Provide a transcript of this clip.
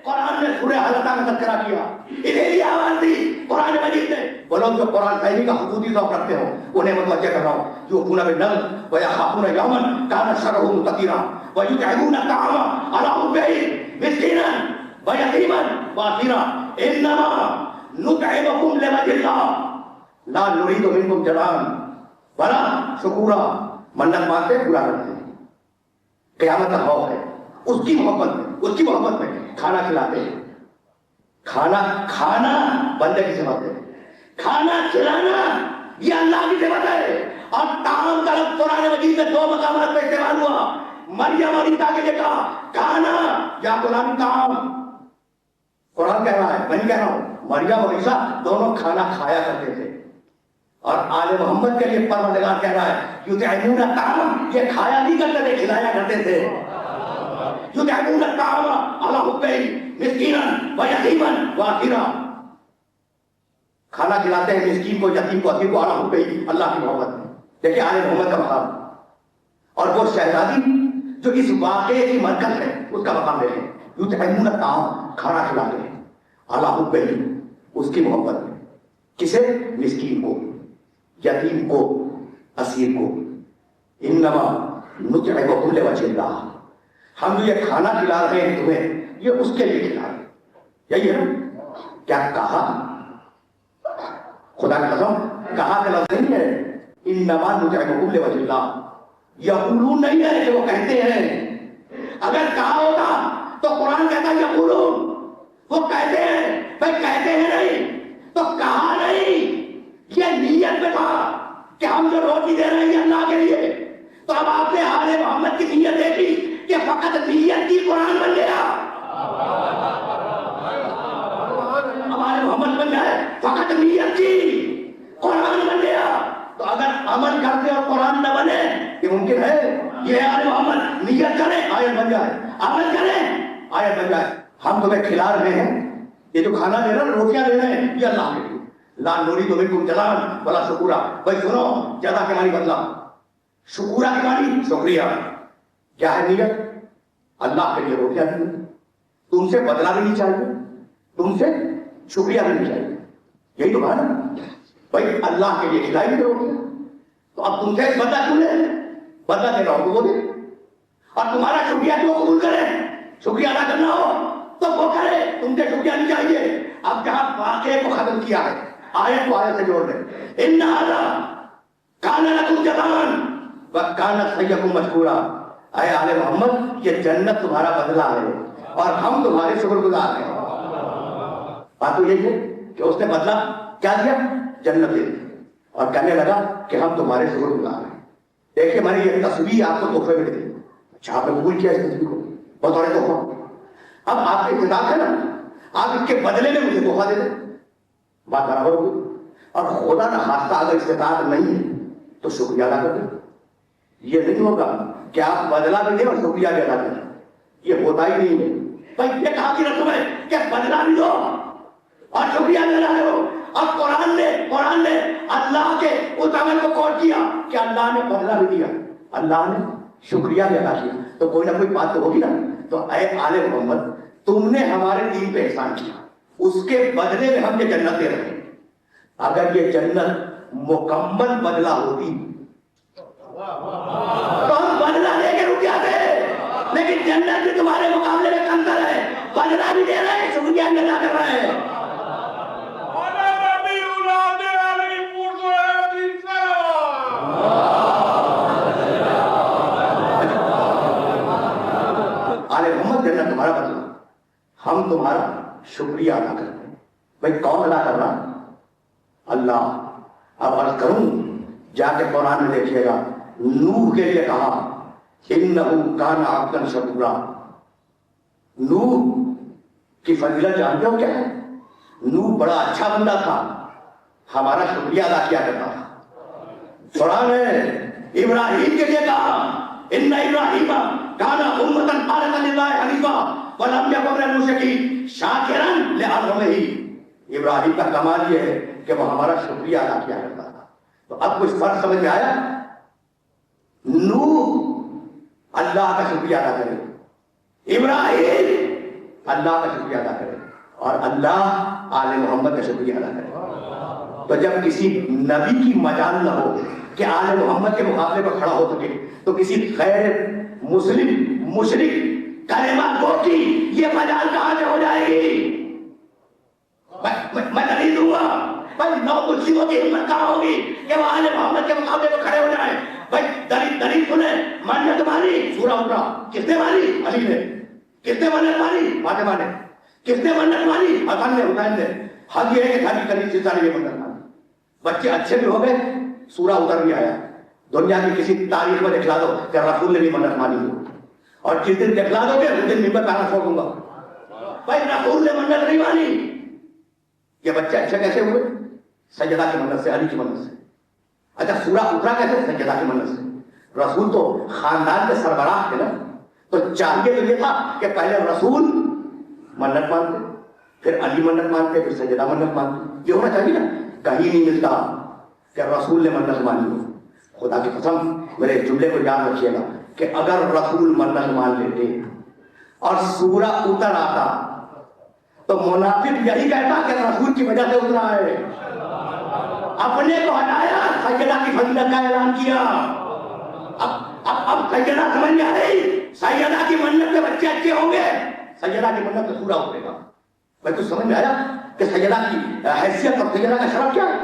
قرآن نے سورہ حلقہ کا تذکرہ کیا، انہیں یہ آواز دی قرآن مجید نے۔ وہ لوگ جو قرآن فہمی کا حدودی ذوق رکھتے ہو انہیں متوجہ کر رہا ہوں، یوفون بالنذر ویخافون یوما کان شرہ مستطیرا ویطعمون الطعام علی حبہ مسکینا ویتیما واسیرا انما نطعمکم لوجہ اللہ لا نرید منکم جزاء ولا شکورا۔ منت مانتے پورا کرتے ہیں، قیامت کا خوف ہے، اس کی محبت میں کھانا کھلاتے ہیں۔ کھانا بندے کی صفت ہے، کھانا کھلانا یہ اللہ کی صفت ہے۔ اور طعام کا لفظ قرآن مجید میں 2 مقامات پہ استعمال ہوا، مریم اور عیسیٰ کے لیے کہا کھانا یا غلام طعام۔ قرآن کہہ رہا ہے، میں نہیں کہہ رہا ہوں، مریم اور عیسیٰ دونوں کھانا کھایا کرتے تھے۔ اور آل محمد کے لیے پروردگار کہہ رہا ہے یطعمون الطعام، یہ کھایا نہیں کرتے تھے، کھلایا کرتے تھے۔ یطعمون الطعام علی حبہ مسکینا ویتیما واسیرا، کھانا کھلاتے ہیں مسکین کو، یتیم کو، اسیر کو، علی حبہ، اللہ کی محبت میں۔ دیکھیں آل محمد کا مقام، اور وہ شہزادی جو اس واقعے کی مرکز ہے اس کا مقام دیکھیں، یطعمون الطعام، کھانا کھلاتے ہیں، علی حبہ، اس کی محبت میں۔ کسے؟ مسکین کو، یتیم کو، اسیر کو۔ انما نطعمکم لوجہ اللہ، ہم جو یہ کھانا کھلا رہے ہیں تمہیں یہ اس کے لیے کھلا رہے ہیں، یہی ہے نا؟ کیا کہا؟ خدا کی قسم کہا کا لفظ نہیں ہے، انما نطعمکم لوجہ اللہ، یقولون نہیں ہے کہ وہ کہتے ہیں۔ اگر کہا ہوتا تو قرآن کہتا یقولون، وہ کہتے ہیں، بھائی کہتے ہیں نہیں تو کہا نہیں، یہ نیت میں تھا کہ ہم جو روٹی دے رہے ہیں یہ اللہ کے لیے۔ تو اب آپ نے آل محمد کی نیت دیکھی کہ فقط نیت کی قرآن بن گیا، اب آل محمد بن جائے، فقط نیت کی قرآن بن گیا۔ تو اگر عمل کرتے اور قرآن نہ بنے یہ ممکن ہے؟ یہ آل محمد نیت کرے آیت بن جائے، عمل کرے آیت بن جائے۔ ہم تمہیں کھلا رہے ہیں، یہ جو کھانا دے رہے ہیں، روٹیاں دے رہے ہیں، یہ اللہ کے لیے۔ لا نرید منکم جزاء ولا شکورا، بھائی سنو، جزا کے معنی بدلا، شکورا کے معنی شکریہ۔ کیا ہے نیت؟ اللہ کے لیے روٹیاں دی، تم سے بدلہ بھی نہیں چاہیے، تم سے شکریہ بھی نہیں چاہیے، یہی تو بات ہے بھائی، اللہ کے لیے کھلائی دی روٹیاں، تو اب تم سے بدلہ کیوں لے؟ بدلہ دینا ہو تو وہ دے، اور تمہارا شکریہ کیوں قبول کرے؟ شکریہ ادا کرنا ہو تو وہ کرے، تم سے شکریہ نہیں چاہیے۔ اب جہاں واقعے کو ختم کیا ہے، آیت کو آیت سے جوڑ دیں، ان ھذا کان لکم جزاء وکان سعیکم مشکورا۔ اے آل محمد یہ جنت تمہارا بدلہ ہے اور ہم تمہارے شکر گزار ہیں۔ بات تو یہی ہے کہ اس نے بدلہ کیا دیا؟ جنت دے دی، اور کہنے لگا کہ ہم تمہارے شکر گزار ہیں۔ دیکھیے میں نے یہ تصویر آپ کو تحفے میں دی، اچھا آپ نے قبول کیا اس تصویر کو بطور تحفہ، اب آپ کے خطاب ہے نا، آپ اس کے بدلے میں مجھے تحفہ دے دیں، بات برابر ہوگی۔ اور خدا نہ خواستہ اگر استطاعت نہیں ہے تو شکریہ ادا کر دیں، یہ نہیں ہوگا کہ آپ بدلہ بھی دیں اور شکریہ بھی ادا کریں، یہ ہوتا ہی نہیں ہے۔ بھائی یہ کہا کی رسم ہے کہ بدلہ بھی دو اور شکریہ بھی ادا کرو، اور قرآن نے اللہ کے اس عمل کو کوٹ کیا کہ اللہ نے بدلہ بھی دیا، اللہ نے شکریہ بھی ادا کیا، تو کوئی نہ کوئی بات تو ہوگی نا۔ تو اے آل محمد تم نے ہمارے دین پہ احسان کیا، اس کے بدلے میں ہم یہ جنت دے رہے ہیں۔ اگر یہ جنت مکمل بدلہ ہوتی تو ہم بدلہ دے کے رک جاتے، لیکن جنت بھی تمہارے مقابلے میں کمتر ہے، بدلہ بھی دے رہے ہیں، شکریہ بھی ادا کر رہے ہیں۔ آل محمد جنت تمہارا بدلہ، ہم تمہارا شکریہ ادا کرتے ہیں۔ بھائی کون ادا کر رہا؟ اللہ۔ اب عرض کروں، جا کے قرآن میں دیکھیے گا، نوح کے لیے کہا انہ کان عبدا شکورا۔ نوح کی فضیلت جانتے ہو کیا ہے؟ نوح بڑا اچھا بندہ تھا، ہمارا شکریہ ادا کیا کرتا تھا۔ قرآن ہے ابراہیم کے لیے کہا ان ابراہیم کان امۃ قانتا للہ حنیفا ولم یکن من المشرکین شاکرا لانعمہ۔ ابراہیم کا کمال یہ ہے کہ وہ ہمارا شکریہ ادا کیا کرتا تھا۔ تو اب کچھ فرق سمجھ میں آیا؟ نوح اللہ کا شکریہ ادا کرے، ابراہیم اللہ کا شکریہ ادا کرے اور اللہ آل محمد کا شکریہ ادا کرے. تو جب کسی نبی کی مجال نہ ہو کہ آل محمد کے مقابلے پر کھڑا ہو سکے تو کسی غیر مسلم مشرک کلمہ گو کی یہ مجال کہاں سے ہو جائے گی؟ میں دلیل دوں گا. بھائی نو مسلموں کی ہمت کہاں ہوگی کہ وہ آل محمد کے مقابلے پر کھڑے ہو جائیں؟ بھائی دلیل سنیں. منت مانی سورہ اترا. کس نے مانی؟ علی نے. کس نے منت مانی؟ فاطمہ نے. کس نے منت مانی؟ حسن نے، حسین نے. حق یہ ہے کہ ساری کلی سے ساری یہ منت مانی. بچے اچھے بھی ہو گئے، سورہ اتر بھی آیا. دنیا کی کسی تاریخ میں دکھلا دو کہ رسول نے بھی منت مانی ہو، اور جس دن دکھلا دو گے اس دن ممبر پہ چھوڑ دوں گا. بھائی رسول نے منت نہیں مانی. یہ بچے اچھے کیسے ہوئے؟ سجدہ کی منت سے، علی کی منت سے. اچھا سورہ اترا کیسے؟ سجدہ کی منت سے. رسول تو خاندان کے سربراہ تھے نا، تو چاہیے تو یہ تھا کہ پہلے رسول منت مانتے، پھر علی منت مانتے، پھر سجدہ منت مانتے. یہ ہونا چاہیے نا. کہیں نہیں ملتا کہ رسول نے منت مانی ہو. خدا کی قسم میرے جملے کو یاد رکھیے گا کہ اگر رسول منت مان لیتے اور سورہ اتر آتا تو منافق یہی کہتا کہ رسول کی وجہ سے اترا ہے. اپنے کو ہٹایا، سیدہ کی فضیلت کا اعلان کیا. اب سیدہ سمجھ میں آئی. سیدہ کی منت سے بچے اچھے ہوں گے، سیدہ کی منت سے سورہ اترے گا. بھائی کچھ سمجھ میں آیا کہ سیدہ کی حیثیت اور سیدہ کا شرف کیا ہے؟